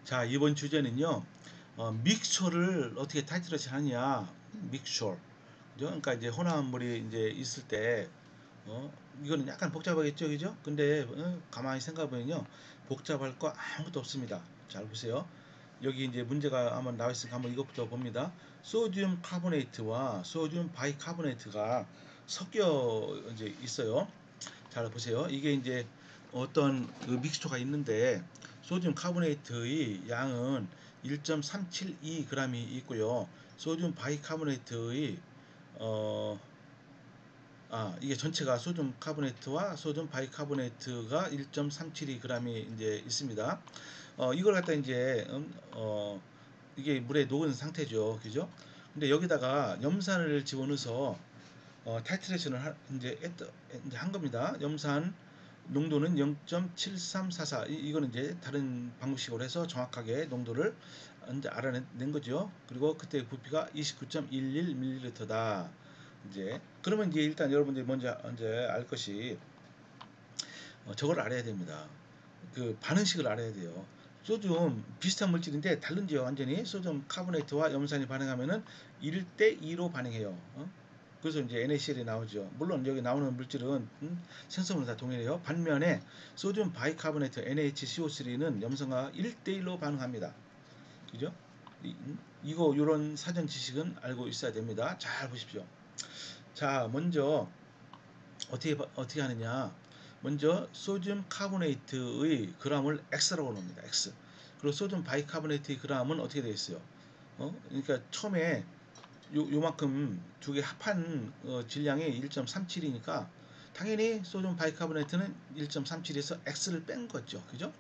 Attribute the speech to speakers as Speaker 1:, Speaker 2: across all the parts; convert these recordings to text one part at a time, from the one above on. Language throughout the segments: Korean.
Speaker 1: 자, 이번 주제는요, 믹스처를 어떻게 타이트러시 하느냐, 믹스처. 그죠? 그러니까 이제 혼합물이 이제 있을 때, 이거는 약간 복잡하겠죠, 그죠? 근데, 가만히 생각해보면요, 복잡할 거 아무것도 없습니다. 잘 보세요. 여기 이제 문제가 한번 나와 있으니까 한번 이것부터 봅니다. 소듐 카보네이트와 소듐 바이카보네이트가 섞여 이제 있어요. 잘 보세요. 이게 이제 어떤 그 믹스처가 있는데 소듐 카보네이트의 양은 1.372g이 있고요. 소듐 바이카보네이트의 어, 이게 전체가 소듐 카보네이트와 소듐 바이카보네이트가 1.372g이 이제 있습니다. 이걸 갖다 이제 이게 물에 녹은 상태죠. 그죠? 근데 여기다가 염산을 집어넣어서 타이트레이션을 이제 한 겁니다. 염산 농도는 0.7344. 이거는 이제 다른 방식으로 해서 정확하게 농도를 이제 알아낸 거죠. 그리고 그때 부피가 29.11ml다. 이제 그러면 이제 일단 여러분들이 먼저 이제 알 것이 저걸 알아야 됩니다. 그 반응식을 알아야 돼요. 소듐 비슷한 물질인데 다른지요. 완전히 소듐 카보네이트와 염산이 반응하면은 1대 2로 반응해요. 그래서 이제 NaCl이 나오죠. 물론 여기 나오는 물질은 생성으로 다 동일해요. 반면에 소듐 바이카보네이트 NaCO3는 염산과 1대1로 반응합니다. 그죠? 이거 이런 사전 지식은 알고 있어야 됩니다. 잘 보십시오. 자, 먼저 어떻게 하느냐? 먼저 소듐 카보네이트의 g을 x라고 놓습니다. x. 그리고 소듐 바이카보네이트의 g은 어떻게 되어 있어요? 그러니까 처음에 요만큼 두 개 합한 질량이 1.37이니까 당연히 소듐 바이카보네이트는 1.37에서 x를 뺀 거죠. 그죠?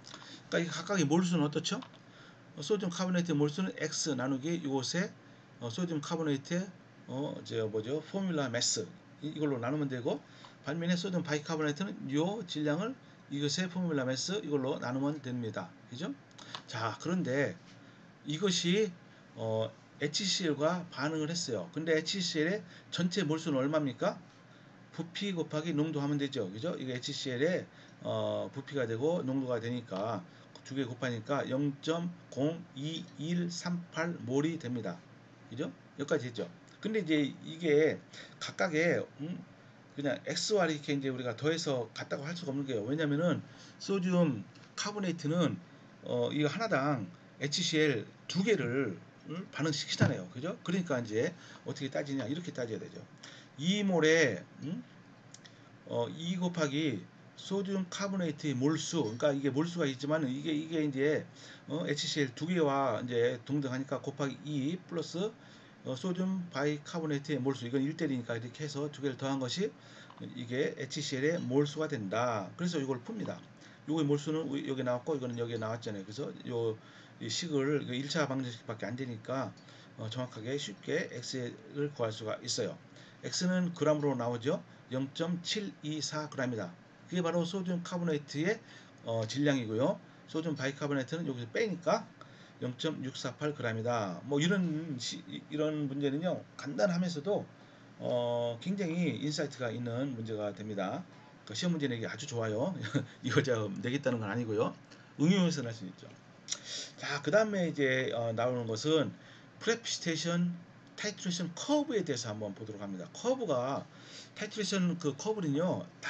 Speaker 1: 그러니까 이 각각의 몰수는 어떻죠? 소듐 카보네이트 몰수는 x 나누기 이곳에 소듐 카보네이트의 포뮬라 매스 이걸로 나누면 되고, 반면에 소듐 바이카보네이트는 요 질량을 이것의 포뮬라 매스 이걸로 나누면 됩니다. 그죠? 자, 그런데 이것이 HCl과 반응을 했어요. 근데 HCl의 전체 몰수는 얼마입니까? 부피 곱하기 농도 하면 되죠. 그죠? 이게 HCl의 부피가 되고 농도가 되니까 두 개 곱하니까 0.02138 몰이 됩니다. 그죠? 여기까지 했죠. 근데 이제 이게 각각의 그냥 X와 이렇게 이제 우리가 더해서 같다고 할 수가 없는 게요. 왜냐면은 소듐 카보네이트는 이거 하나당 HCl 두 개를 반응시키잖아요. 그죠? 그러니까 이제 어떻게 따지냐? 이렇게 따져야 되죠. 2몰에 2 곱하기 소듐 카보네이트의 몰수, 그러니까 이게 몰수가 있지만 이게 이제 HCl 두 개와 이제 동등하니까 곱하기 2 플러스 소듐 바이카보네이트의 몰수, 이건 1대1이니까 이렇게 해서 두 개를 더한 것이 이게 HCl의 몰수가 된다. 그래서 이걸 풉니다. 요거의 몰수는 여기 나왔고 이거는 여기에 나왔잖아요. 그래서 요 식을 1차 방정식밖에 안 되니까 정확하게 쉽게 X를 구할 수가 있어요. X는 g으로 나오죠. 0.724g이다. 그게 바로 소듐 카보네이트의 질량이고요. 소듐 바이카보네이트는 여기서 빼니까 0.648g이다. 뭐 이런 문제는요, 간단하면서도 굉장히 인사이트가 있는 문제가 됩니다. 그 시험 문제 내기 아주 좋아요. 이거 제가 내겠다는 건 아니고요. 응용해서 할 수 있죠. 자, 그 다음에 이제 나오는 것은 프레시테이션 타이트레이션 커브에 대해서 한번 보도록 합니다. 커브가 타이트레이션 그 커브는요 다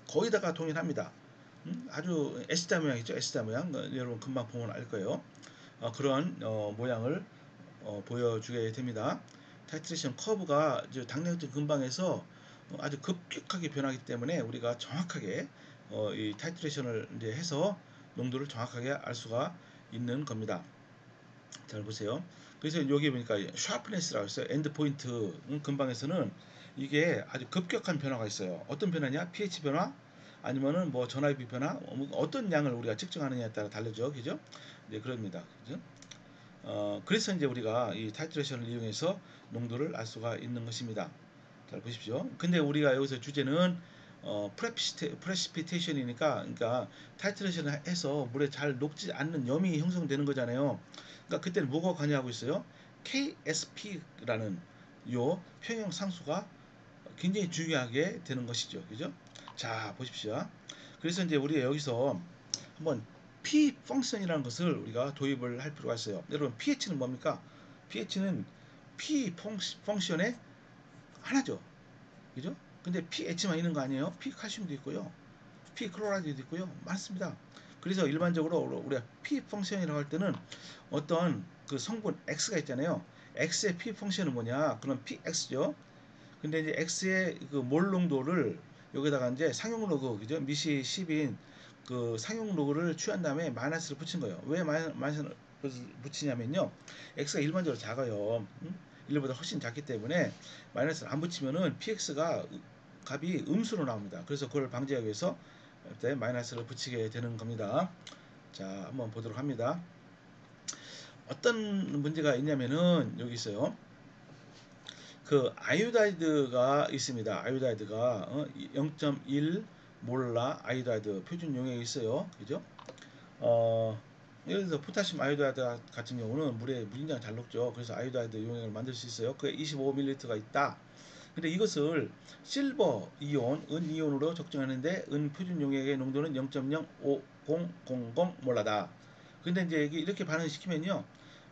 Speaker 1: 거의 다가 동일합니다. 아주 S자 모양이죠. S자 모양. 여러분 금방 보면 알 거예요. 그런 모양을 보여주게 됩니다. 타이트레이션 커브가 당뇨증 근방에서 아주 급격하게 변하기 때문에 우리가 정확하게 이 타이트레이션을 이제 해서 농도를 정확하게 알 수가 있는 겁니다. 잘 보세요. 그래서 여기 보니까 샤프네스라고 했어요. 엔드 포인트 근방에서는 이게 아주 급격한 변화가 있어요. 어떤 변화냐? pH 변화, 아니면은 뭐 전압비 변화, 어떤 양을 우리가 측정하느냐에 따라 다르죠. 그죠? 네, 그럽니다. 그죠? 그래서 이제 우리가 이 타이트레이션을 이용해서 농도를 알 수가 있는 것입니다. 잘 보십시오. 근데 우리가 여기서 주제는 프레시피테이션이니까, 그러니까 타이트레이션을 해서 물에 잘 녹지 않는 염이 형성되는 거잖아요. 그러니까 그때는 뭐가 관여하고 있어요? KSP라는 요 평형 상수가 굉장히 중요하게 되는 것이죠. 그죠? 자, 보십시오. 그래서 이제 우리가 여기서 한번 P 펑션이라는 것을 우리가 도입을 할 필요가 있어요. 여러분 pH는 뭡니까? pH는 P 펑션의 하나죠. 그죠? 근데 pH만 있는 거 아니에요? P 칼슘도 있고요. P 클로라이드도 있고요. 많습니다. 그래서 일반적으로 우리가 P 펑션이라고 할 때는 어떤 그 성분 X가 있잖아요. X의 P 펑션은 뭐냐? 그럼 PX죠. 근데 이제 X의 그 몰 농도를 여기다가 이제 상용 로그, 그죠? 미시 10인 그 상용 로그를 취한 다음에 마이너스를 붙인 거예요. 왜 마이너스를 붙이냐면요. X가 일반적으로 작아요. 1보다 훨씬 작기 때문에 마이너스를 안 붙이면은 PX가 값이 음수로 나옵니다. 그래서 그걸 방지하기 위해서 마이너스를 붙이게 되는 겁니다. 자, 한번 보도록 합니다. 어떤 문제가 있냐면은 여기 있어요. 그 아이오다이드가 있습니다. 아이오다이드가 0.1 몰라 아이오다이드 표준 용액이 있어요. 그죠? 예를 들어서 포타슘 아이오다이드 같은 경우는 물에 무진장 잘 녹죠. 그래서 아이오다이드 용액을 만들 수 있어요. 그게 25ml가 있다. 근데 이것을 실버 이온, 은 이온으로 적정하는데 은 표준 용액의 농도는 0.05000 몰라다. 근데 이제 이렇게 반응을 시키면요.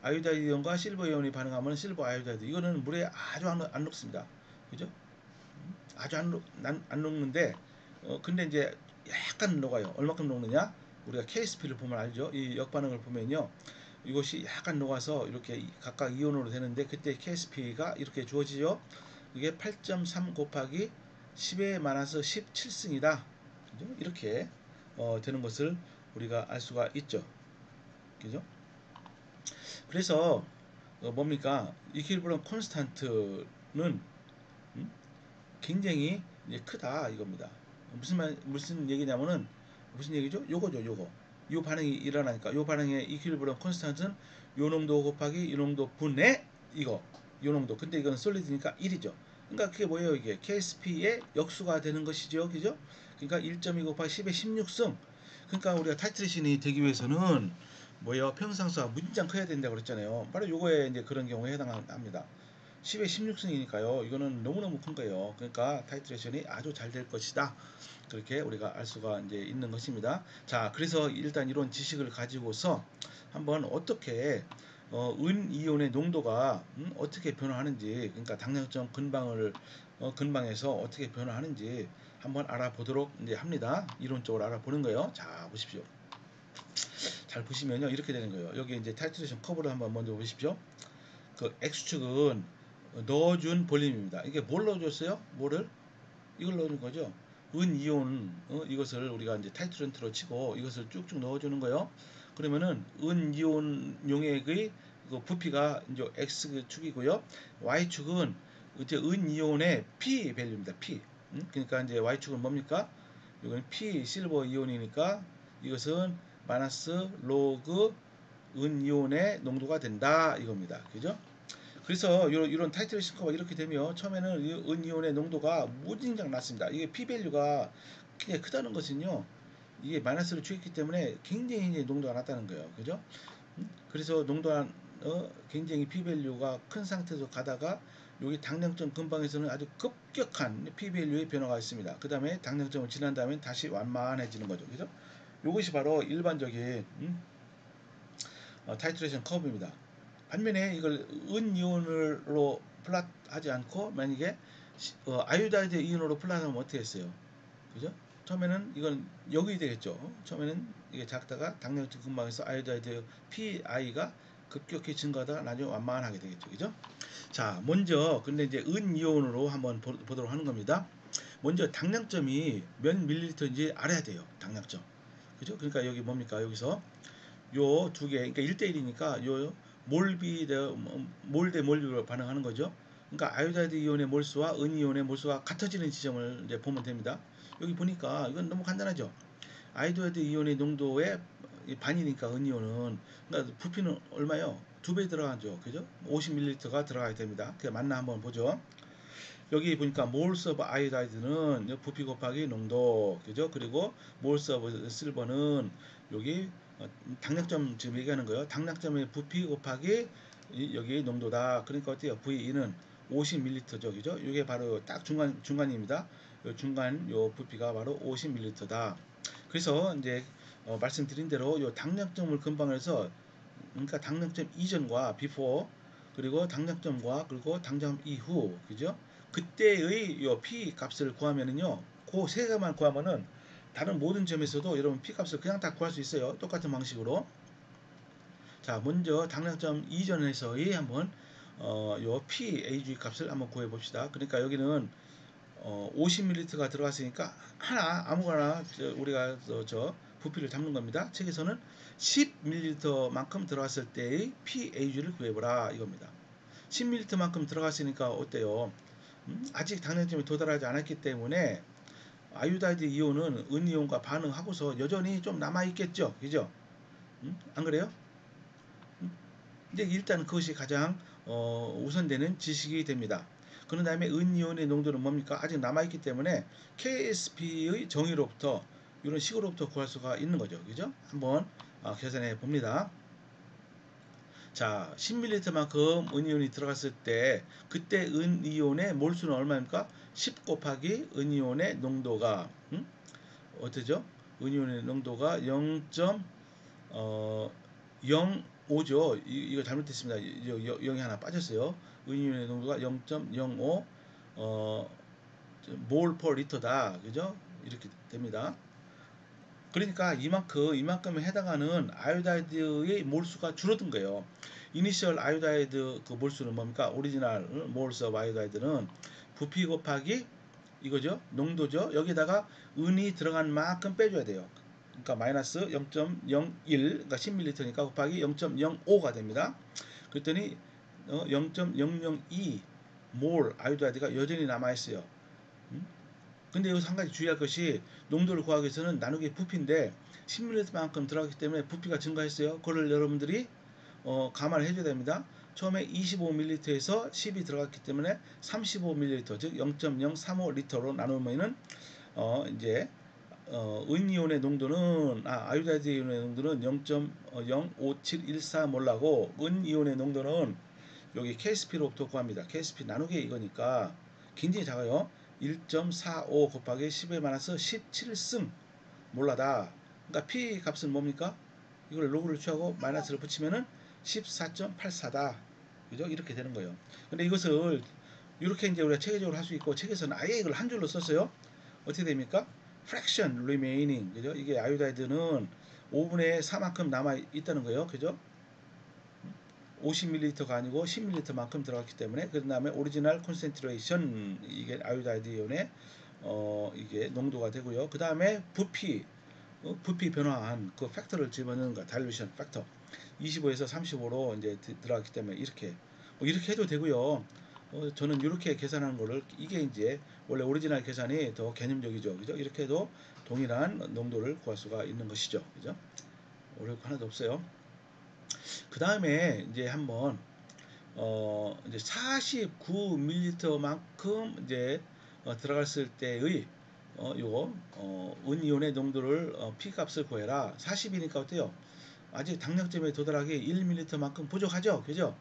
Speaker 1: 아이오다이드 이온과 실버 이온이 반응하면 실버 아이오다이드 이거는 물에 아주 안 녹습니다. 그죠? 아주 안 녹는데 근데 이제 약간 녹아요. 얼마큼 녹느냐? 우리가 KSP를 보면 알죠. 이 역반응을 보면요. 이것이 약간 녹아서 이렇게 각각 이온으로 되는데 그때 KSP가 이렇게 주어지죠. 이게 8.3 곱하기 10에 많아서 17승이다. 그죠? 이렇게 되는 것을 우리가 알 수가 있죠. 그죠? 그래서 뭡니까? 이퀄리브럼 콘스탄트는 굉장히 이제 크다 이겁니다. 무슨 얘기냐면은 무슨 얘기죠? 요거죠, 요거. 요 반응이 일어나니까 요 반응의 이퀄리브럼 콘스탄트는 요 농도 곱하기 요 농도 분의 이거 요 농도. 근데 이건 솔리드니까 1이죠. 그러니까 그게 뭐예요? 이게 KSP의 역수가 되는 것이죠. 그죠? 그러니까 1.2 곱하기 10의 16승. 그러니까 우리가 타이트레이션이 되기 위해서는 뭐예요? 평상수가 무진장 커야 된다고 그랬잖아요. 바로 요거에 이제 그런 경우에 해당합니다. 10의 16승이니까요. 이거는 너무너무 큰 거예요. 그러니까 타이트레이션이 아주 잘 될 것이다. 그렇게 우리가 알 수가 이제 있는 것입니다. 자, 그래서 일단 이런 지식을 가지고서 한번 어떻게 은 이온의 농도가 어떻게 변화하는지, 그러니까 당뇨점 근방에서 어떻게 변화하는지 한번 알아보도록 이제 합니다. 이론적으로 알아보는 거예요. 자, 보십시오. 잘 보시면요, 이렇게 되는 거예요. 여기 이제 타이트레이션 커브를 한번 먼저 보십시오. 그 X축은 넣어준 볼륨입니다. 이게 뭘 넣어줬어요? 뭐를? 이걸 넣어준 거죠. 은 이온 이것을 우리가 이제 타이트런트로 치고 이것을 쭉쭉 넣어주는 거예요. 그러면은 은 이온 용액의 그 부피가 이제 X축이고요. Y축은 이제 은 이온의 P 밸류입니다. P. 그러니까 이제 Y축은 뭡니까? 이건 P 실버 이온이니까 이것은 마이너스 로그 은 이온의 농도가 된다 이겁니다. 그죠? 그래서 이런 타이틀 싱커가 이렇게 되면 처음에는 은 이온의 농도가 무진장 낮습니다. 이게 P 밸류가 굉장히 크다는 것은요. 이게 마이너스를 주겠기 때문에 굉장히 이제 농도가 낮다는 거예요. 그죠? 그래서 농도가 굉장히 P 밸류가 큰 상태에서 가다가 여기 당량점 근방에서는 아주 급격한 P 밸류의 변화가 있습니다. 그 다음에 당량점을 지난 다음에 다시 완만해지는 거죠. 그죠? 이것이 바로 일반적인 타이트레이션 커브입니다. 반면에 이걸 은이온으로 플랫하지 않고 만약에 아이오다이드 이온으로 플랫하면 어떻게 했어요? 그죠? 처음에는 이건 여기 되겠죠. 처음에는 이게 작다가 당력적 근방에서 아이오다이드 PI가 급격히 증가하다가 나중에 완만하게 되겠죠. 그죠? 자, 먼저 근데 이제 은이온으로 한번 보도록 하는 겁니다. 먼저 당량점이 몇 밀리리터인지 알아야 돼요. 당량점. 그죠? 그러니까 여기 뭡니까? 여기서 요 두 개, 그러니까 1대1이니까 요 몰 대 몰비로 반응하는 거죠. 그러니까 아이오다이드 이온의 몰수와 은 이온의 몰수가 같아지는 지점을 이제 보면 됩니다. 여기 보니까 이건 너무 간단하죠. 아이오다이드 이온의 농도의 반이니까 은 이온은 그러니까 부피는 얼마요? 2배 들어가죠. 그죠? 50ml가 들어가야 됩니다. 그게 맞나 한번 보죠. 여기 보니까 몰스 오브 아이오다이드는 부피 곱하기 농도, 그죠? 그리고 몰스 오브 실버는 여기 당력점 지금 얘기하는 거예요. 당력점의 부피 곱하기 여기 농도다. 그러니까 어때요? V2는 50ml죠, 그죠? 이게 바로 딱 중간입니다. 요 중간 요 부피가 바로 50ml다. 그래서 이제 말씀드린 대로 요 당력점을 근방해서 그러니까 당력점 이전과 before 그리고 당력점과 그리고 당장 이후 그죠? 그때의 요 p 값을 구하면은요. 그 세 개만 구하면은 다른 모든 점에서도 여러분 p 값을 그냥 다 구할 수 있어요. 똑같은 방식으로. 자, 먼저 당력점 이전에서의 한번 요 PAG 값을 한번 구해 봅시다. 그러니까 여기는 50ml가 들어갔으니까 하나 아무거나 우리가 부피를 잡는 겁니다. 책에서는 10ml만큼 들어갔을 때의 PAG를 구해보라 이겁니다. 10ml만큼 들어갔으니까 어때요? 아직 당력점에 도달하지 않았기 때문에 아유다이드 이온은 은이온과 반응하고서 여전히 좀 남아있겠죠. 그죠? 안 그래요? 근데 일단 그것이 가장 우선되는 지식이 됩니다. 그런 다음에 은이온의 농도는 뭡니까? 아직 남아있기 때문에 KSP의 정의로부터 이런 식으로부터 구할 수가 있는 거죠. 그죠? 한번 계산해 봅니다. 자, 10ml만큼 은이온이 들어갔을 때 그때 은이온의 몰수는 얼마입니까? 10 곱하기 은이온의 농도가 어떻죠? 은이온의 농도가 0.05죠. 이거 잘못됐습니다. 0이 하나 빠졌어요. 은이온의 농도가 0.05 몰 퍼 리터다. 그죠? 이렇게 됩니다. 그러니까 이만큼에 해당하는 아이오다이드의 몰수가 줄어든 거예요. 이니셜 아이오다이드 그 몰수는 뭡니까? 오리지널 몰스 오브 아이오다이드는 부피 곱하기 이거죠. 농도죠. 여기다가 은이 들어간 만큼 빼줘야 돼요. 그러니까 마이너스 0.01 그러니까 10ml니까 곱하기 0.05가 됩니다. 그랬더니 0.002 몰 아이오다이드가 여전히 남아있어요. 근데 여기서 한 가지 주의할 것이 농도를 구하기 위해서는 나누기 부피인데 10ml만큼 들어갔기 때문에 부피가 증가했어요. 그걸 여러분들이 감안을 해줘야 됩니다. 처음에 25ml에서 10이 들어갔기 때문에 35ml 즉 0.035L로 나누면은 이제 은이온의 농도는 아유다이드 이온의 농도는 0.05714 몰라고 은이온의 농도는 여기 KSP로부터 구합니다. KSP 나누기 이거니까 굉장히 작아요. 1.45 곱하기 10에 마이너스 17승 몰라다. 그러니까 P 값은 뭡니까? 이걸 로그를 취하고 마이너스를 붙이면은 14.84다. 그죠? 이렇게 되는 거예요. 근데 이것을 이렇게 이제 우리가 체계적으로 할 수 있고 책에서는 아예 이걸 한 줄로 썼어요. 어떻게 됩니까? fraction remaining. 그죠? 이게 아이오다이드는 5분의 4만큼 남아 있다는 거예요. 그죠? 50ml가 아니고 10ml만큼 들어갔기 때문에 그 다음에 오리지널 콘센트레이션 이게 아이오다이드 이온의 이게 농도가 되고요. 그 다음에 부피 변화한 그 팩터를 집어넣는 거 다일루션 팩터 25에서 35로 이제 들어갔기 때문에 이렇게 이렇게 해도 되고요. 저는 이렇게 계산하는 거를 이게 이제 원래 오리지널 계산이 더 개념적이죠. 그죠? 이렇게 해도 동일한 농도를 구할 수가 있는 것이죠. 그죠? 어려울 거 하나도 없어요. 그 다음에 이제 한번 이제 49ml만큼 이제 들어갔을 때의 요거 은이온의 농도를 P 값을 구해라. 40이니까 어때요? 아직 당력점에 도달하기 1ml만큼 부족하죠, 그죠?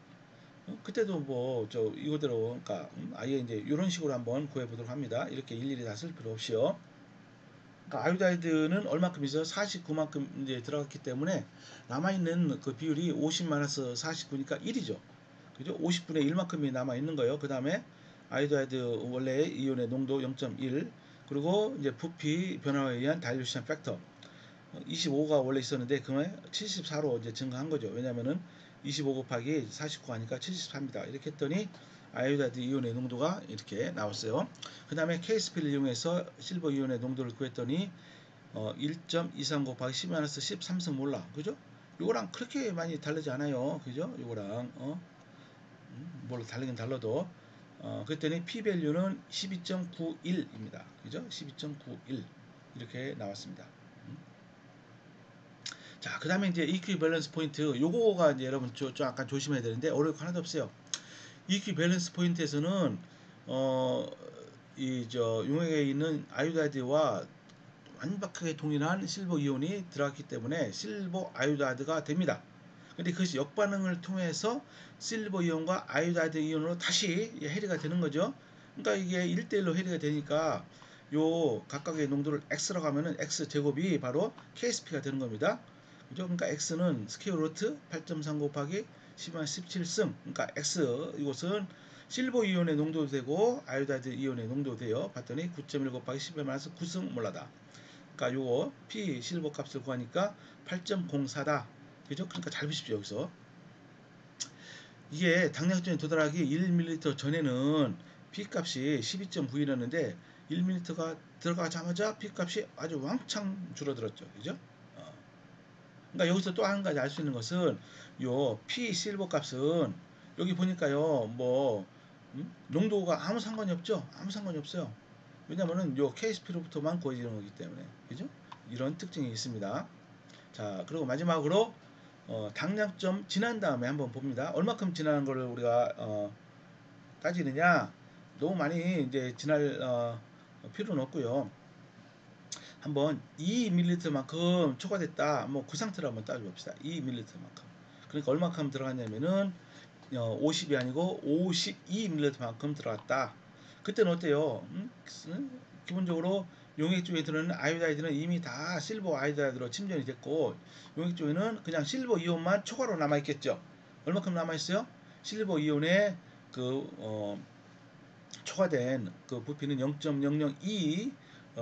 Speaker 1: 그때도 뭐 저 이거대로 그러니까 아예 이제 이런 식으로 한번 구해보도록 합니다. 이렇게 일일이 다 쓸 필요 없이요. 그러니까 아유다이드는 얼마큼 있어요? 49만큼 이제 들어갔기 때문에 남아있는 그 비율이 50-49니까 1이죠. 그죠? 50분의 1만큼이 남아있는 거예요. 그 다음에 아이오다이드 원래 이온의 농도 0.1 그리고 이제 부피 변화에 의한 다일루션 팩터 25가 원래 있었는데 그에 74로 이제 증가한 거죠. 왜냐면은 25 곱하기 49 하니까 74입니다. 이렇게 했더니 아이오다이드 이온의 농도가 이렇게 나왔어요. 그 다음에 KSP를 이용해서 실버 이온의 농도를 구했더니 1.23 곱하기 10-13승 몰라. 그죠? 요거랑 그렇게 많이 다르지 않아요. 그죠? 요거랑 뭘 다르긴 달라도 그랬더니 P-밸류는 12.91입니다. 그죠? 12.91 이렇게 나왔습니다. 자, 그 다음에 이제 EQ 밸런스 포인트 요거가 이제 여러분 좀 약간 조심해야 되는데 어려울 거 하나도 없어요. EQ 밸런스 포인트에서는 이 용액에 있는 아이오다이드와 완벽하게 동일한 실버 이온이 들어갔기 때문에 실버 아이오다이드가 됩니다. 근데 그것이 역반응을 통해서 실버 이온과 아이오다이드 이온으로 다시 해리가 되는 거죠. 그러니까 이게 1대1로 해리가 되니까 요 각각의 농도를 x라고 하면은 x 제곱이 바로 KSP가 되는 겁니다. 그죠? 그러니까 x는 스퀘어 루트 8.3 곱하기 10만 17승. 그러니까 x 이것은 실버 이온의 농도도 되고 아이오다이드 이온의 농도도 돼요. 봤더니 9.1 곱하기 10의 마이너스 9승 몰라다. 그러니까 요거 P 실버 값을 구하니까 8.04다. 그죠? 그러니까 잘 보십시오. 여기서 이게 당량점에 도달하기 1ml 전에는 P값이 12.9이었는데 1ml가 들어가자마자 P값이 아주 왕창 줄어들었죠. 그죠? 그러니까 여기서 또 한 가지 알 수 있는 것은 요 P 실버 값은 여기 보니까요. 뭐 농도가 아무 상관이 없죠. 아무 상관이 없어요. 왜냐면은 요 KSP로부터만 구해지는 거기 때문에. 그죠? 이런 특징이 있습니다. 자, 그리고 마지막으로 당량점 지난 다음에 한번 봅니다. 얼마큼 지나는 거를 우리가 따지느냐? 너무 많이 이제 지날 필요는 없고요. 한번 2ml만큼 초과됐다. 뭐 그 상태로 한번 따져봅시다. 2ml만큼. 그러니까 얼마큼 들어갔냐면은 50이 아니고 52ml만큼 들어갔다. 그때는 어때요? 기본적으로 용액 쪽에 들어있는 아이오다이드는 이미 다 실버 아이오다이드로 침전이 됐고 용액 쪽에는 그냥 실버 이온만 초과로 남아있겠죠. 얼마큼 남아있어요? 실버 이온의 그 초과된 그 부피는 0.002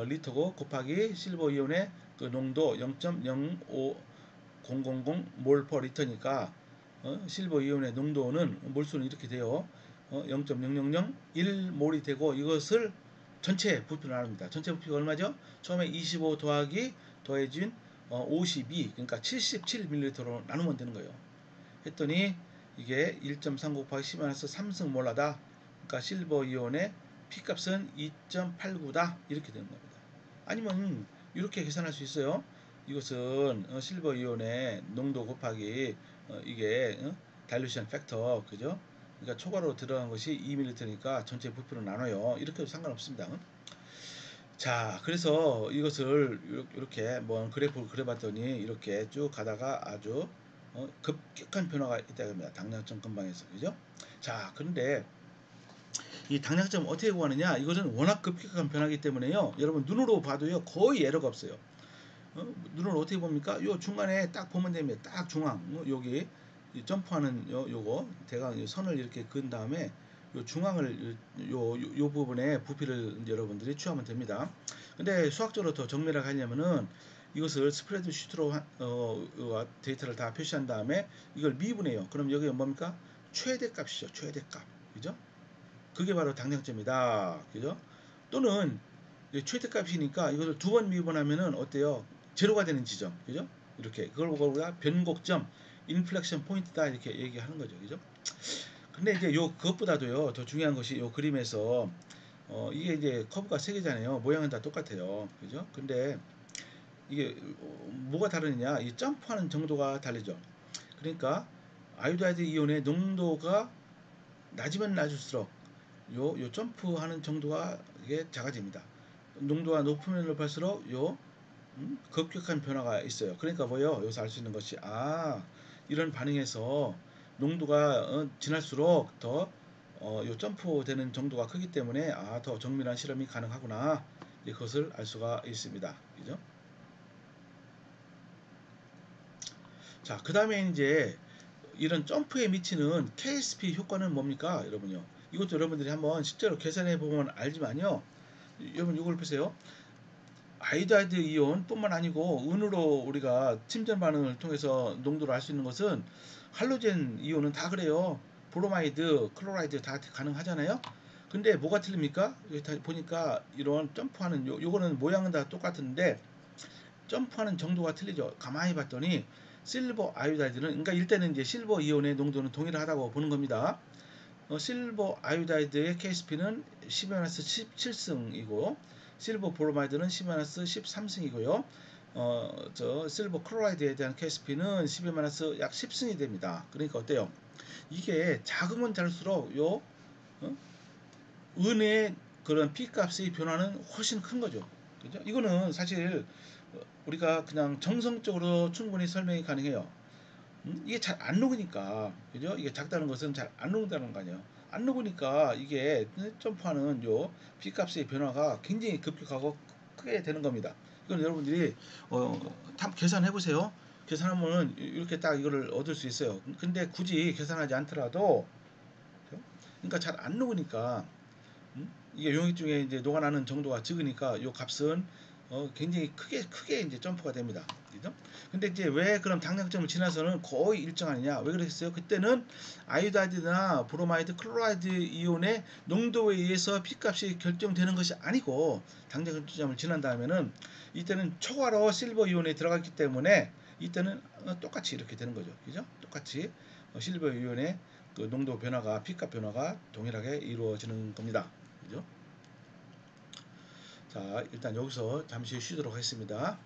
Speaker 1: 리터고 곱하기 실버 이온의 그 농도 0.05000 몰 퍼 리터니까 실버 이온의 농도는 몰수는 이렇게 돼요. 0.0001 몰이 되고 이것을 전체 부피로 나눕니다. 전체 부피가 얼마죠? 처음에 25 더하기 더해진 52 그러니까 77ml로 나누면 되는 거예요. 했더니 이게 1.3 곱하기 10-3승 몰라다. 그러니까 실버 이온의 P값은 2.89다. 이렇게 되는 겁니다. 아니면 이렇게 계산할 수 있어요. 이것은 실버 이온의 농도 곱하기 이게 다일루션 팩터 그죠? 그러니까 초과로 들어간 것이 2ml니까 전체 부피로 나눠요. 이렇게 해도 상관없습니다. 자, 그래서 이것을 이렇게 뭐 그래프를 그려봤더니 이렇게 쭉 가다가 아주 급격한 변화가 있다고 합니다. 당량점 근방에서 그죠? 자, 그런데 이 당량점 어떻게 구하느냐? 이것은 워낙 급격한 변화기 때문에요. 여러분 눈으로 봐도요 거의 에러가 없어요. 눈으로 어떻게 봅니까? 요 중간에 딱 보면 됩니다. 딱 중앙 여기 점프하는 요거 대강 선을 이렇게 그은 다음에 요 중앙을 요 부분에 부피를 여러분들이 취하면 됩니다. 근데 수학적으로 더 정밀하게 하려면은 이것을 스프레드 시트로 데이터를 다 표시한 다음에 이걸 미분해요. 그럼 여기 뭡니까? 최대값이죠. 최대값. 그죠? 그게 바로 당량점이다. 그죠? 또는 최대값이니까 이것을 두 번 미분하면은 어때요? 제로가 되는 지점. 그죠? 이렇게 그걸 보고 우리가 변곡점, 인플렉션 포인트다 이렇게 얘기하는 거죠. 그죠? 근데 이제 요 그것보다도요 더 중요한 것이 요 그림에서 이게 이제 커브가 세 개잖아요. 모양은 다 똑같아요. 그죠? 근데 이게 뭐가 다르느냐? 이 점프하는 정도가 다르죠. 그러니까 아이오다이드 이온의 농도가 낮으면 낮을수록 요 점프하는 정도가 이게 작아집니다. 농도가 높으면 높을수록 요 급격한 변화가 있어요. 그러니까 뭐요? 여기서 알 수 있는 것이 이런 반응에서 농도가 지날수록 더 요 점프되는 정도가 크기 때문에 더 정밀한 실험이 가능하구나. 그것을 알 수가 있습니다. 그죠? 자, 그 다음에 이제 이런 점프에 미치는 KSP 효과는 뭡니까? 여러분요. 이것도 여러분들이 한번 실제로 계산해 보면 알지만요. 여러분 이걸 보세요. 아이오다이드 이온 뿐만 아니고 은으로 우리가 침전 반응을 통해서 농도를 알 수 있는 것은 할로젠 이온은 다 그래요. 브로마이드, 클로라이드 다 가능하잖아요. 근데 뭐가 틀립니까? 여기 다 보니까 이런 점프하는 요거는 모양은 다 똑같은데 점프하는 정도가 틀리죠. 가만히 봤더니 실버 아이오다이드는 그러니까 일단은 이제 실버 이온의 농도는 동일하다고 보는 겁니다. 실버 아이오다이드의 KSP는 10-17승이고 실버 브로마이드는 10-13승이고요. 저 실버 클로라이드에 대한 KSP는 10-약 10승이 됩니다. 그러니까 어때요? 이게 작으면 잘수록 어? 은의 그런 P값의 변화는 훨씬 큰 거죠. 그죠? 이거는 사실 우리가 그냥 정성적으로 충분히 설명이 가능해요. 이게 잘 안 녹으니까 그죠? 이게 작다는 것은 잘 안 녹는다는 거 아니에요. 안 녹으니까 이게 점프하는 요 B값의 변화가 굉장히 급격하고 크게 되는 겁니다. 이건 여러분들이 계산해 보세요. 계산하면은 이렇게 딱 이거를 얻을 수 있어요. 근데 굳이 계산하지 않더라도, 그러니까 잘 안 녹으니까, 이게 용액 중에 이제 녹아나는 정도가 적으니까 요 값은 굉장히 크게 이제 점프가 됩니다. 그죠? 근데 이제 왜 그럼 당장점을 지나서는 거의 일정하느냐? 왜 그랬어요? 그때는 아이오다이드나 브로마이드, 클로라이드 이온의 농도에 의해서 P값이 결정되는 것이 아니고, 당장점을 지난 다음에는 이때는 초과로 실버 이온에 들어갔기 때문에 이때는 똑같이 이렇게 되는 거죠. 그죠? 똑같이 실버 이온의 그 농도 변화가, P값 변화가 동일하게 이루어지는 겁니다. 그죠? 자, 일단 여기서 잠시 쉬도록 하겠습니다.